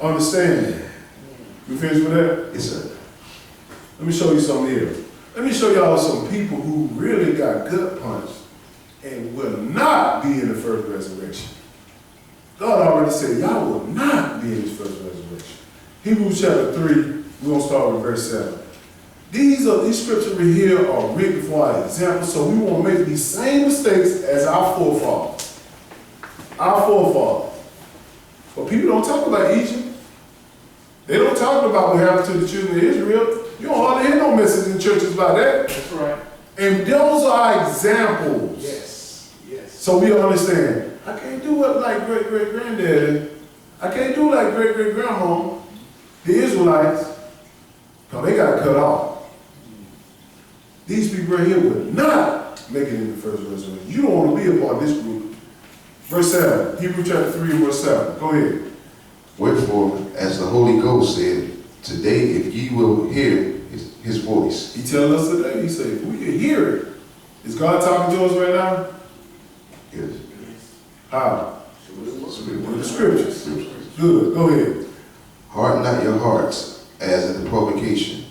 Understanding. You finished with that? Yes, sir. Let me show you something here. Let me show y'all some people who really got gut punched and will not be in the first resurrection. God already said, y'all will not be in his first resurrection. Hebrews chapter 3, we're going to start with verse 7. These scriptures right here are written for our example, so we won't make these same mistakes as our forefathers. Our forefathers. But people don't talk about Egypt. They don't talk about what happened to the children of Israel. You don't hardly hear no message in churches about that. That's right. And those are examples. Yes. Yes. So we understand, I can't do it like great-great-granddaddy. I can't do like great-great-grandma. The Israelites, because they got cut off. These people right here would not make it in the first resurrection. You don't want to be a part of this group. Verse 7, Hebrews chapter 3, verse 7. Go ahead. Wherefore, as the Holy Ghost said, today if ye will hear his voice. He tells us today, he said, if we can hear it. Is God talking to us right now? Yes. How? With the scriptures. Scriptures. Good, go ahead. Harden not your hearts, as in the provocation,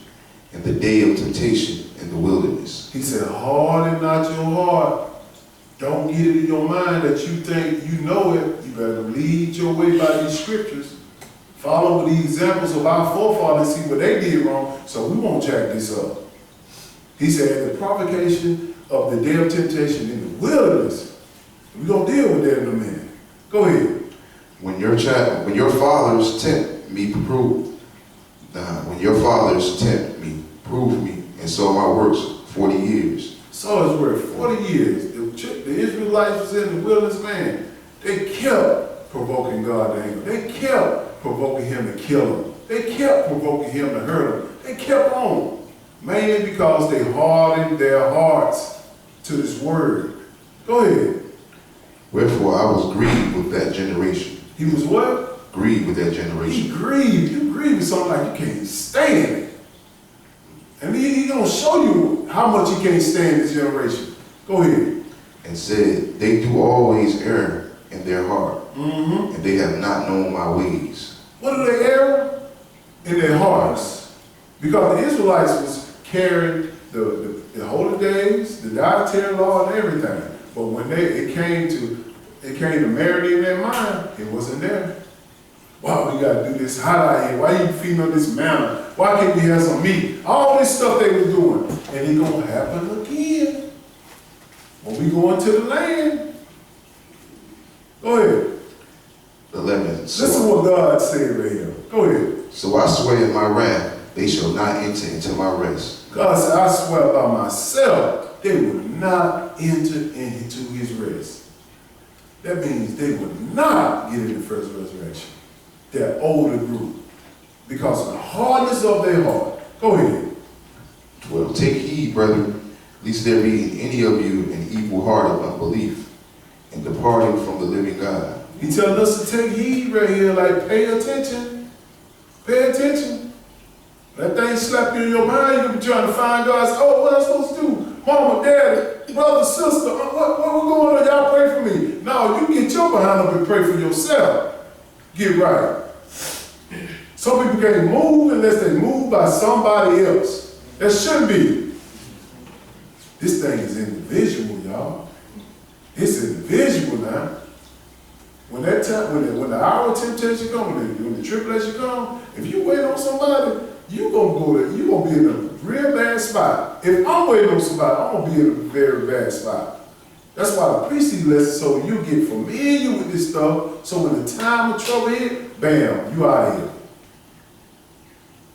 in the day of temptation in the wilderness. He said, harden not your heart. Don't get it in your mind that you think you know it. You better lead your way by these scriptures. Follow the examples of our forefathers, see what they did wrong, so we won't jack this up. He said, the provocation of the day of temptation in the wilderness. We're going to deal with that in a minute. Go ahead. When your fathers tempt me, prove me, and saw my works 40 years. Saw his work 40 years. The Israelites was in the wilderness, man. They kept provoking God to anger. They kept provoking him to kill him. They kept provoking him to hurt him. They kept on. Mainly because they hardened their hearts to this word. Go ahead. Wherefore I was grieved with that generation. He was what? Grieved with that generation. He grieved. You grieve with something like you can't stand it. And he's going to show you how much he can't stand this generation. Go ahead. And said, they do always err in their heart, Mm-hmm. and they have not known my ways. What do they err? In their hearts. Because the Israelites was carrying the holy days, the dietary law, and everything. But when it came to marry in their mind, it wasn't there. Why we gotta do this hot out here? Why you feeding on this manna? Why can't we have some meat? All this stuff they were doing. And it's gonna happen again. When we go into the land. Go ahead. 11. Listen to what God said right here. Go ahead. So I swear in my wrath, they shall not enter into my rest. God said, I swear by myself, they will not enter into his rest. That means they will not get in the first resurrection. That older group. Because of the hardness of their heart. Go ahead. 12. Take heed, brethren, lest there be in any of you an evil heart of unbelief, and departing from the living God. He telling us to take heed right here, like pay attention. Pay attention. That thing slap you in your mind, you'll be trying to find God. Oh, what am I supposed to do? Mama, daddy, brother, sister, what going on? Y'all pray for me. No, you get your behind up and pray for yourself. Get right. Some people can't move unless they move by somebody else. That shouldn't be. This thing is individual, y'all. It's individual now. When that time, when the hour of temptation comes, when the tribulation comes, if you wait on somebody, you're gonna be in a real bad spot. If I'm waiting on somebody, I'm gonna be in a very bad spot. That's why I preach these lessons, so you get familiar with this stuff, so when the time of trouble hit, bam, you out of here.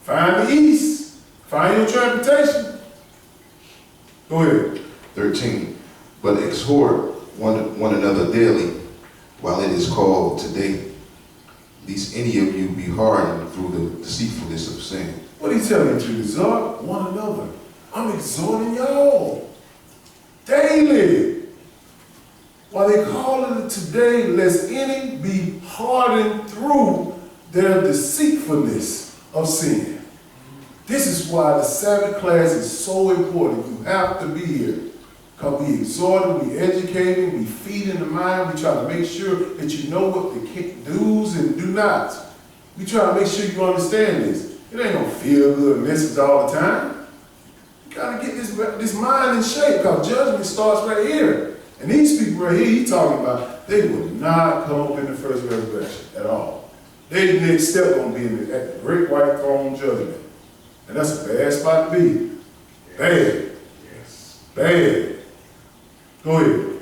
Find the east. Find your transportation. Go ahead. 13. But exhort one another daily, while it is called today, lest any of you be hardened through the deceitfulness of sin. What are you telling you to exhort one another? I'm exhorting y'all daily. Why they calling it today, lest any be hardened through their deceitfulness of sin. This is why the Sabbath class is so important. You have to be here. Because we exhorting, we educating, we feeding the mind, we try to make sure that you know what the do's and do nots. We try to make sure you understand this. It ain't no feel-good message all the time. You gotta get this mind in shape, because judgment starts right here. And these people right here, he's talking about, they would not come up in the first resurrection at all. Their next step gonna be at the great white throne judgment. And that's a bad spot to be. Bad. Yes. Bad. Go ahead.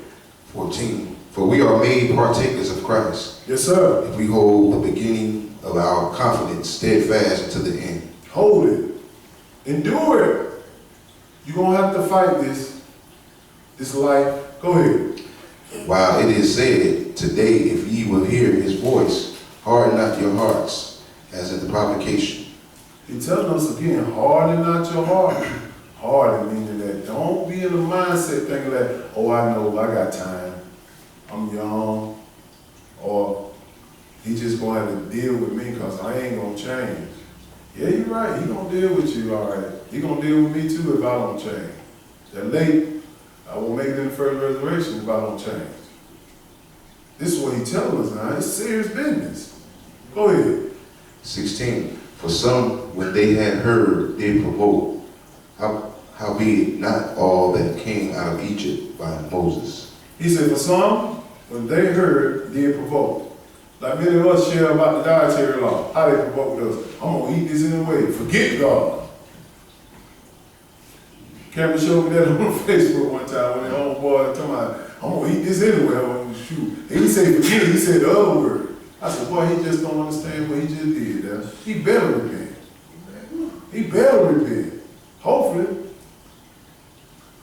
14. For we are made partakers of Christ, Yes, sir. if we hold the beginning of our confidence steadfast unto the end. Hold it. Endure it. You're gonna have to fight this life. Go ahead. While it is said, today, if ye will hear his voice, harden not your hearts, as in the provocation. He's telling us again, harden not your heart. Harden meaning that don't be in the mindset thinking that, oh, I know, I got time. I'm young. Or he just gonna have to deal with me because I ain't gonna change. Yeah, you're right. He gonna deal with you, all right. He gonna deal with me too if I don't change. That late, I won't make it in the first resurrection if I don't change. This is what he's telling us now. It's serious business. Go ahead. 16. For some, when they had heard, did provoke. Howbeit not all that came out of Egypt by Moses. He said, for some, when they heard, did provoke. Like many of us share about the dietary law, how they provoked us. I'm going to eat this anyway. Forget God. Cameron showed me that on Facebook one time when the homeboy talking about, I'm going to eat this anyway. I'm going to shoot. And he said, forget it. He said the other word. I said, boy, he just don't understand what he just did. He better repent. He better repent. Hopefully.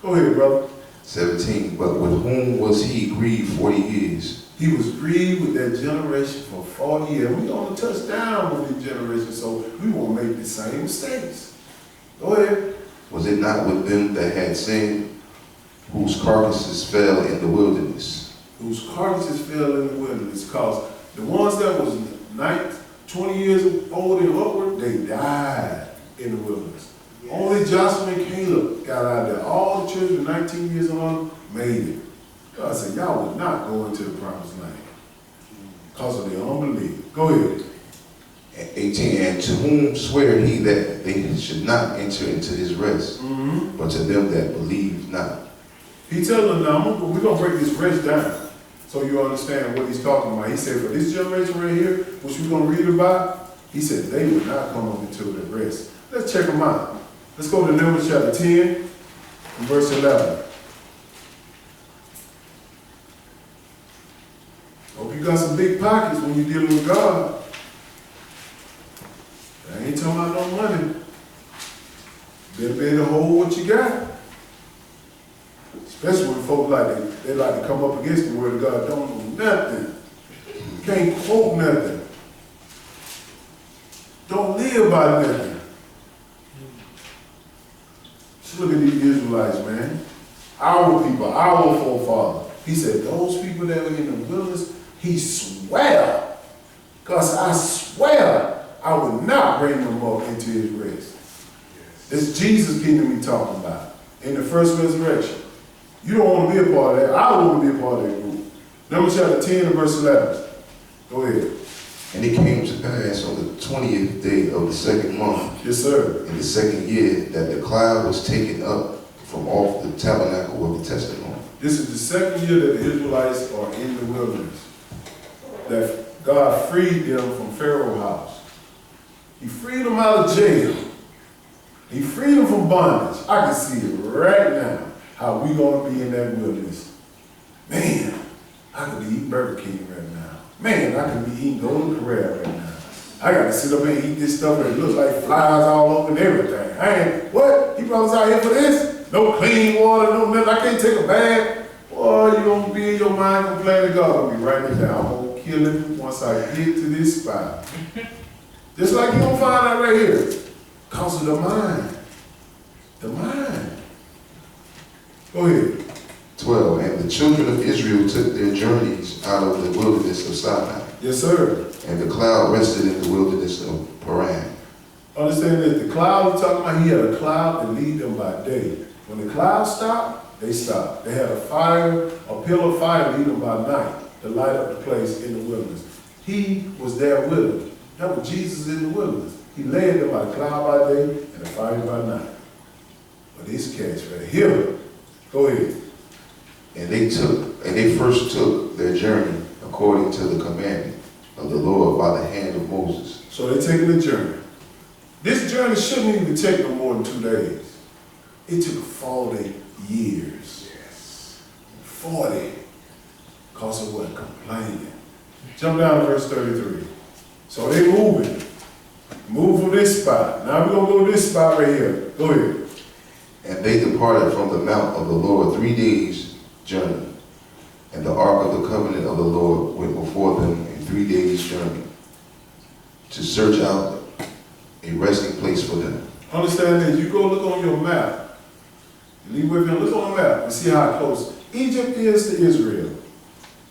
Go ahead, brother. 17. But with whom was he grieved 40 years? He was grieved with that generation for 40 years. We don't touch down with the generation, so we won't make the same mistakes. Go ahead. Was it not with them that had sinned, whose carcasses fell in the wilderness? Whose carcasses fell in the wilderness, because the ones that was 20 years old and upward, they died in the wilderness. Yes. Only Joshua and Caleb got out there. All the children 19 years on made it. God said, y'all will not go into the promised land because of their unbelief. Go ahead. 18. And to whom sware he that they should not enter into his rest, but to them that believe not. He tells them now, we're going to break this rest down so you understand what he's talking about. He said, for this generation right here, which we're going to read about, he said they will not come up into the rest. Let's check them out. Let's go to Numbers chapter 10 and verse 11. Hope you got some big pockets when you're dealing with God. I ain't talking about no money. Better be able to hold what you got. Especially when folks they like to come up against the word of God, don't know nothing. Can't quote nothing. Don't live by nothing. Just look at these Israelites, man. Our people, our forefathers. He said, those people that were in the wilderness, he swear, because I swear I would not bring them up into his rest. It's Jesus' kingdom he's talking about in the first resurrection. You don't want to be a part of that. I don't want to be a part of that group. Numbers chapter 10 and verse 11. Go ahead. And it came to pass on the 20th day of the second month, Yes, sir. in the second year, that the cloud was taken up from off the tabernacle of the testimony. This is the second year that the Israelites are in the wilderness. That God freed them from Pharaoh's house. He freed them out of jail. He freed them from bondage. I can see it right now, how we gonna be in that wilderness. Man, I could be eating Burger King right now. Man, I could be eating Golden Corral right now. I gotta sit up and eat this stuff and it looks like flies all over and everything. I ain't, what? You brought us out here for this? No clean water, no nothing. I can't take a bath. Boy, you gonna be in your mind complaining to God. I'm gonna be writing it down. I'm gonna kill him once I get to this spot. Just like you gonna find out right here. Because of the mind. The mind. Go ahead. 12. And the children of Israel took their journeys out of the wilderness of Sinai. Yes, sir. And the cloud rested in the wilderness of Paran. Understand that the cloud we're talking about, he had a cloud to lead them by day. When the cloud stopped, they stopped. They had a fire, a pillar of fire lead them by night to light up the place in the wilderness. He was there with them. That was Jesus in the wilderness. He led them by cloud by day and the fire by night. But this case right here, go ahead. And they first took their journey according to the commandment of the Lord by the hand of Moses. So they're taking a journey. This journey shouldn't even take no more than 2 days. It took 40 years. Yes. 40. Because of what? Complaining. Jump down to verse 33. So they moving. Move from this spot. Now we're going to go to this spot right here. Go ahead. And they departed from the mount of the Lord 3 days' journey. And the ark of the covenant of the Lord went before them in 3 days' journey to search out a resting place for them. Understand this. You go look on your map. You leave with him. Look on the map and see how close Egypt is to Israel.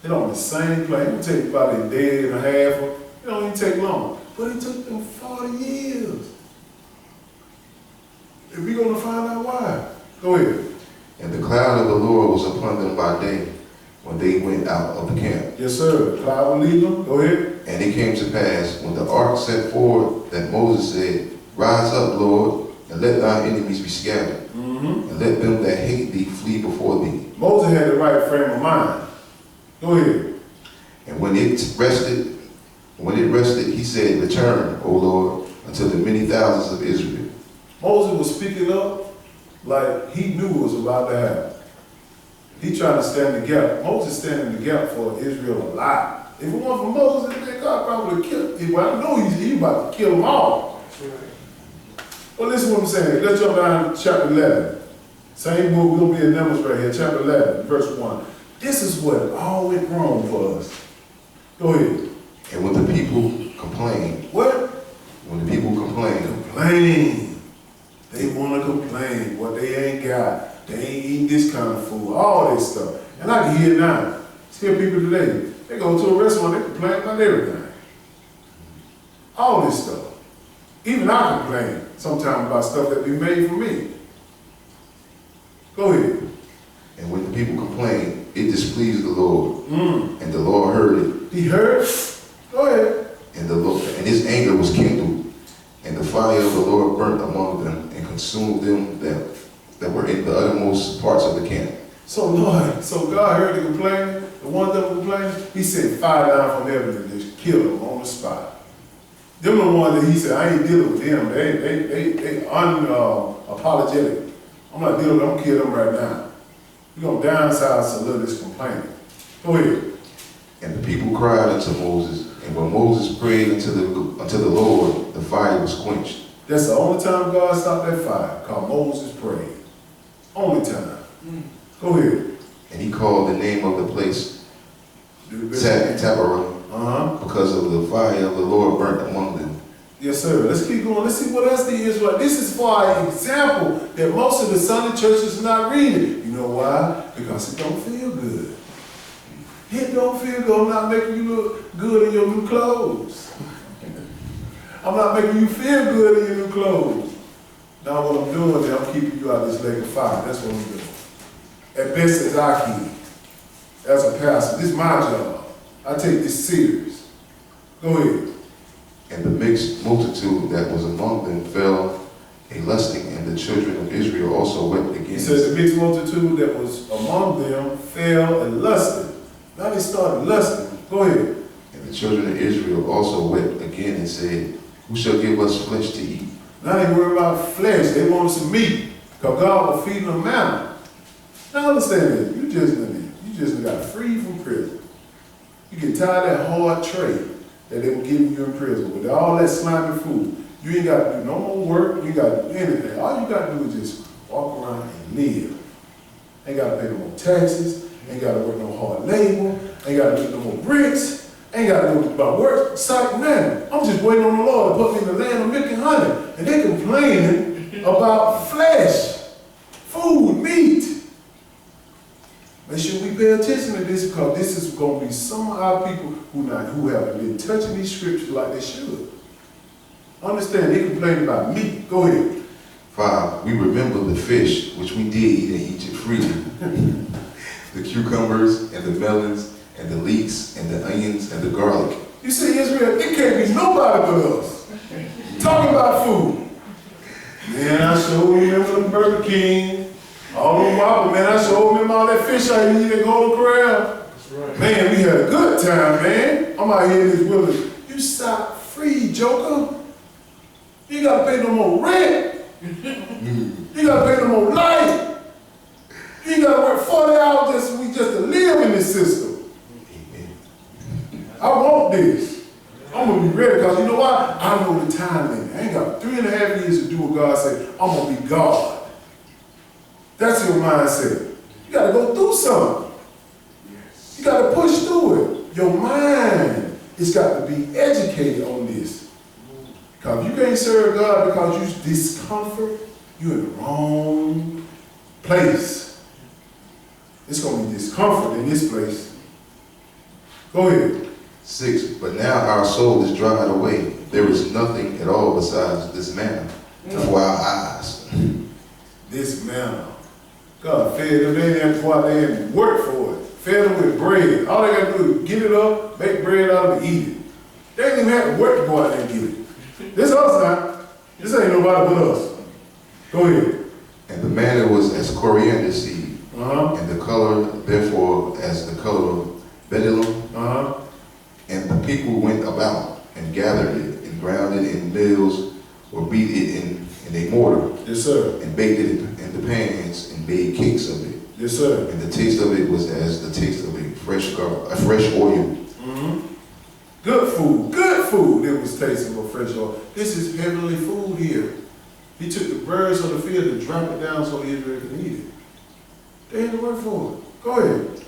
They're on the same plane. It will take about a day and a half. It don't even take long. But it took them 40 years. If we're going to find out why. Go ahead. And the cloud of the Lord was upon them by day when they went out of the camp. Yes, sir. The cloud will lead them. Go ahead. And it came to pass, when the ark set forward, that Moses said, Rise up, Lord, and let thy enemies be scattered, and let them that hate thee flee before thee. Moses had the right frame of mind. Go ahead. And when it rested, he said, Return, O Lord, unto the many thousands of Israel. Moses was speaking up like he knew it was about to happen. He tried to stand the gap. Moses standing the gap for Israel a lot. If it weren't for Moses, then God probably would have killed him. Well, I know he's about to kill them all. Well, listen to what I'm saying. Let's jump down to chapter 11. Same book, we're going to be in Numbers right here. Chapter 11, verse 1. This is what all went wrong for us. Go ahead. And when the people complained. What? When the people complained. Complain. They want to complain. What they ain't got. They ain't eating this kind of food. All this stuff. And I can hear it now. Still people today. They go to a restaurant, they complain about everything. All this stuff. Even I complain sometimes about stuff that be made for me. Go ahead. And when the people complained, it displeased the Lord. And the Lord heard it. He heard? Go ahead. And his anger was kindled. And the fire of the Lord burnt among them and consumed them that were in the uttermost parts of the camp. So God heard the complaining, the ones that were complaining, he sent fire down from heaven and just killed them on the spot. Them the ones that he said, I ain't dealing with them. They unapologetic. I'm not dealing with them, I'm gonna kill them right now. We're gonna downsize a little this complaining. Go ahead. And the people cried unto Moses, and when Moses prayed unto the Lord, the fire was quenched. That's the only time God stopped that fire, because Moses prayed. Only time. Go ahead. And he called the name of the place Taberah, because of the fire of the Lord burnt among them. Yes, sir. Let's keep going. Let's see what else the Israelites. This is for an example that most of the Sunday churches are not reading. You know why? Because it don't feel good. It don't feel good. I'm not making you look good in your new clothes. I'm not making you feel good in your new clothes. Now what I'm doing is I'm keeping you out of this lake of fire. That's what I'm doing. At best as I can. As a pastor. This is my job. I take this serious. Go ahead. And the mixed multitude that was among them fell a lusting, and the children of Israel also wept against. He says the mixed multitude that was among them fell and lusted. Now they started lusting. Go ahead. And the children of Israel also wept again and said, Who shall give us flesh to eat? Now they worry about flesh. They wanted some meat. Because God was feeding them manna. Now understand this. You just got free from prison. You get tired of that hard trade that they were giving you in prison with all that slimy food. You ain't got to do no more work. You ain't got to do anything. All you got to do is just walk around and live. Ain't got to pay no more taxes. Ain't got to work no hard labor. Ain't got to do no more bricks. Ain't got to do about work, sight, nothing. I'm just waiting on the Lord to put me in the land of milk and honey. And they complaining about flesh, food, meat. Make sure we pay attention to this, because this is going to be some of our people who haven't been touching these scriptures like they should. Understand, they complain about meat. Go ahead. 5, we remember the fish which we did eat in Egypt freely, the cucumbers and the melons and the leeks and the onions and the garlic You see, Israel, it can't be nobody but us. Talking about food. Man, I sure remember the Burger King, all them Whopper, man. I sure remember all that fish I eat at Golden Corral. That's right. Man, we had a good time, man. I'm out here in this wilderness. You stop free, Joker. You ain't gotta pay no more rent. You gotta pay no more light. You ain't gotta work 40 hours just to live in this system. I want this. I'm gonna be ready because you know why? I know the time limit. I ain't got 3.5 years to do what God said. I'm gonna be God. That's your mindset. You gotta go through something. You gotta push through it. Your mind has got to be educated on this. Because you can't serve God because you discomfort, you're in the wrong place. It's gonna be discomfort in this place. Go ahead. 6, but now our soul is dried away. There is nothing at all besides this manna for our eyes. This manna. God fed them, they didn't have to go out there and work for it. Fed them with bread. All they got to do is get it up, make bread out of it, eat it. They didn't even have to work to go out there and get it. This us now. This ain't nobody but us. Go ahead. And the manna was as coriander seed, and the color, therefore, as the color of bdellium. And the people went about and gathered it and ground it in mills or beat it in a mortar. Yes, sir. And baked it in the pans and made cakes of it. Yes, sir. And the taste of it was as the taste of a fresh oil. Good food. Good food. It was tasting of fresh oil. This is heavenly food here. He took the birds of the field and dropped it down so Israel could eat it. They had to work for it. Go ahead.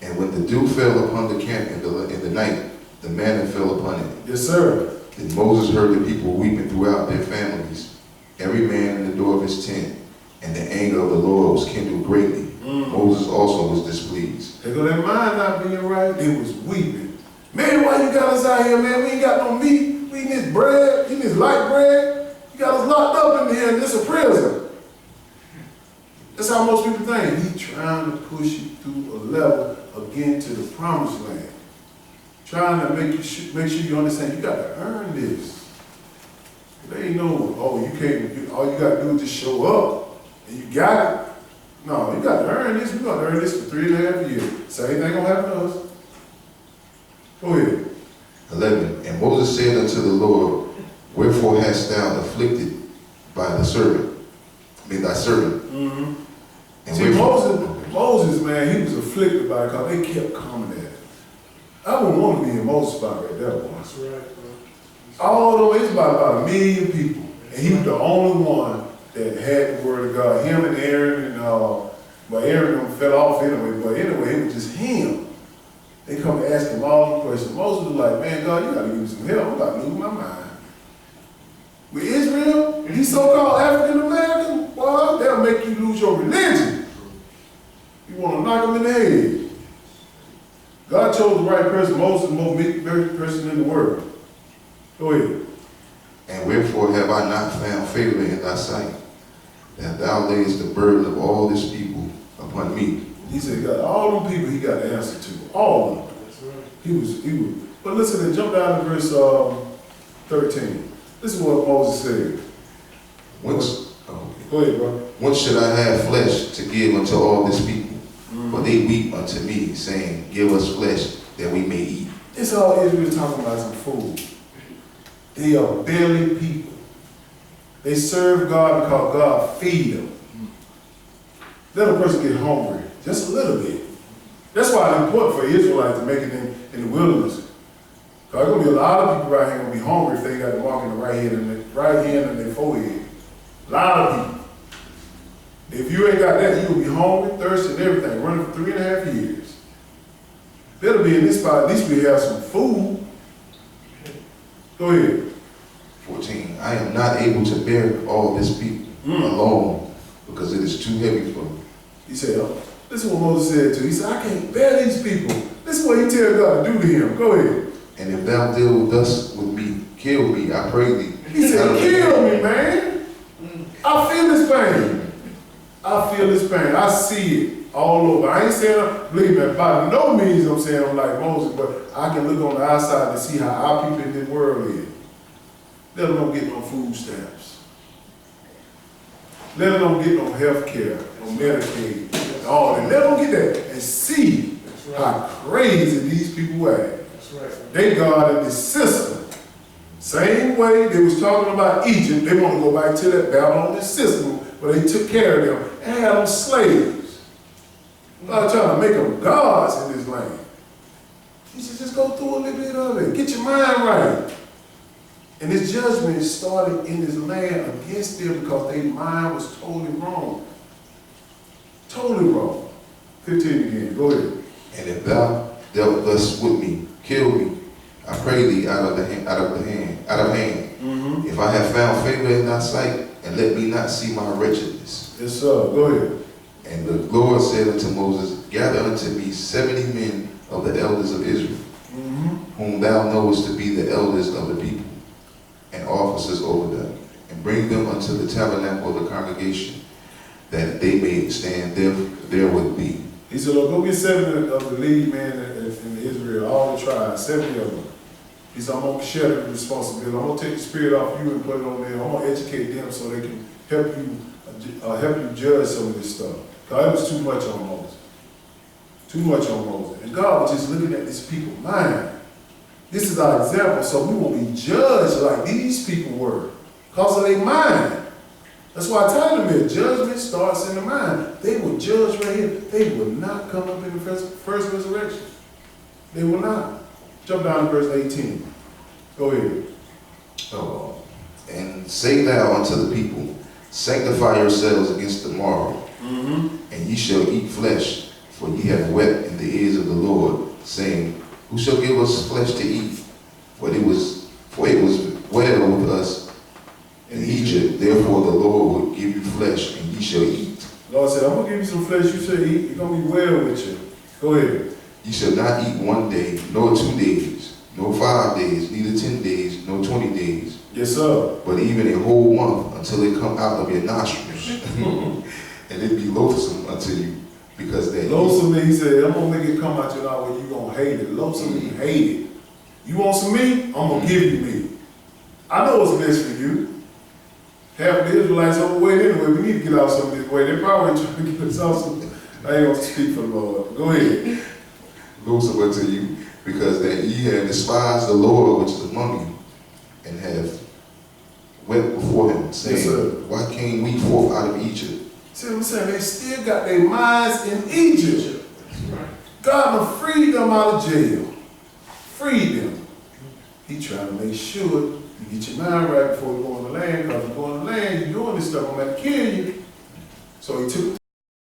And when the dew fell upon the camp in the night, the manna fell upon it. Yes, sir. And Moses heard the people weeping throughout their families, every man in the door of his tent, and the anger of the Lord was kindled greatly. Moses also was displeased. They go, their mind not being right, they was weeping. Man, why you got us out here, man? We ain't got no meat. We eating this bread, eating this light bread. You got us locked up in here, and this a prison. That's how most people think. He's trying to push you through a level again to the promised land. Trying to make sure you understand you got to earn this. They ain't no, oh, you can't, all you got to do is just show up and you got it. No, you got to earn this. You got to earn this for 3.5 years. Same thing gonna happen to us. Go ahead. 11. And Moses said unto the Lord, wherefore hast thou afflicted by thy servant? And see, Moses, man, he was afflicted by it because they kept coming at him. I wouldn't want to be in Moses' spot right there, boy. That's right, bro. Although it's about 1 million people, and he was the only one that had the word of God. Him and Aaron, and well, Aaron fell off anyway, but anyway, it was just him. They come and ask him all the questions. Moses was like, man, God, you got to give me some help. I'm about to lose my mind. With Israel, these so-called African Americans, boy, they'll make you lose your religion. You want to knock them in the head. God chose the right person. Moses is the most meek person in the world. Go ahead. And wherefore have I not found favor in thy sight, that thou layest the burden of all this people upon me? He said, God, all them people he got the answer to. All of them. That's right. He was. But listen, jump down to verse 13. This is what Moses said. Go ahead, bro. Whence should I have flesh to give unto all this people? For they weep unto me, saying, give us flesh that we may eat. It's all Israel talking about some food. They are barely people. They serve God because God feed them. Let a person get hungry, just a little bit. That's why it's important for Israelites to make it in the wilderness. Because there's going to be a lot of people right here going to be hungry if they got to walk in the right hand and their forehead. A lot of people. If you ain't got that, you'll be hungry, thirsty, and everything, running for 3.5 years. Better be in this spot, at least we have some food. Go ahead. 14. I am not able to bear all this people alone, because it is too heavy for me. He said, oh, this is what Moses said too. He said, I can't bear these people. This is what he tell God to do to him. Go ahead. And if thou deal thus with me, kill me, I pray thee. He said, kill me, man. I feel this pain. I feel this pain. I see it all over. I ain't saying, believe me, by no means I'm saying I'm like Moses, but I can look on the outside to see how our people in this world live. Let them don't get no food stamps. Let them don't get no health care, no Medicaid, all that. Let them get that and see how crazy these people act. They guarded the system. Same way they was talking about Egypt, they want to go back to that Babylonian system where they took care of them and had them slaves. God trying to make them gods in this land. He said, just go through a little bit of it. Get your mind right. And this judgment started in this land against them because their mind was totally wrong. Totally wrong. 15 again. Go ahead. And if thou dealt thus with me, kill me, I pray thee out of hand. If I have found favor in thy sight, and let me not see my wretchedness. Yes, sir. Go ahead. And the Lord said unto Moses, gather unto me 70 men of the elders of Israel, whom thou knowest to be the elders of the people, and officers over them, and bring them unto the tabernacle of the congregation, that they may stand there with thee. He said, look, go get 70 of the lead men in Israel, all the tribes, 70 of them. He said, I'm going to share the responsibility. I'm going to take the spirit off you and put it on them. I'm going to educate them so they can help you judge some of this stuff. Because it was too much on Moses. Too much on Moses. And God was just looking at this people's mind. This is our example, so we won't be judged like these people were because of their mind. That's why I tell them that judgment starts in the mind. They will judge right here. They will not come up in the first resurrection. They will not. Jump down to verse 18. Go ahead. And say thou unto the people, sanctify yourselves against the morrow, and ye shall eat flesh, for ye have wept in the ears of the Lord, saying, who shall give us flesh to eat? For it was well with us in Egypt. Therefore the Lord will give you flesh, and ye shall eat. Lord said, I'm going to give you some flesh you shall eat. It's going to be well with you. Go ahead. Ye shall not eat 1 day, nor 2 days, nor 5 days, neither 10 days, nor 20 days. Yes, sir. But even a whole month until it come out of your nostrils, and it be loathsome unto you, because that loathsome, he said, I'm going to make it come out your mouth where you're going to hate it. Loathsome, you hate it. You want some meat? I'm going to give you meat. I know what's best for you. Half of the Israelites overweight anyway. We need to get out some of this weight. They're probably trying to get us out some. I ain't going to speak for the Lord. Go ahead. Loathsome unto you, because that ye have despised the Lord which is among you, and have went before him, saying, yes, why came we forth out of Egypt? See what I'm saying? They still got their minds in Egypt. God freed them out of jail. Freed them. He trying to make sure you get your mind right before you go in the land, because if you go in the land, you're doing this stuff, I'm going to kill you. So he took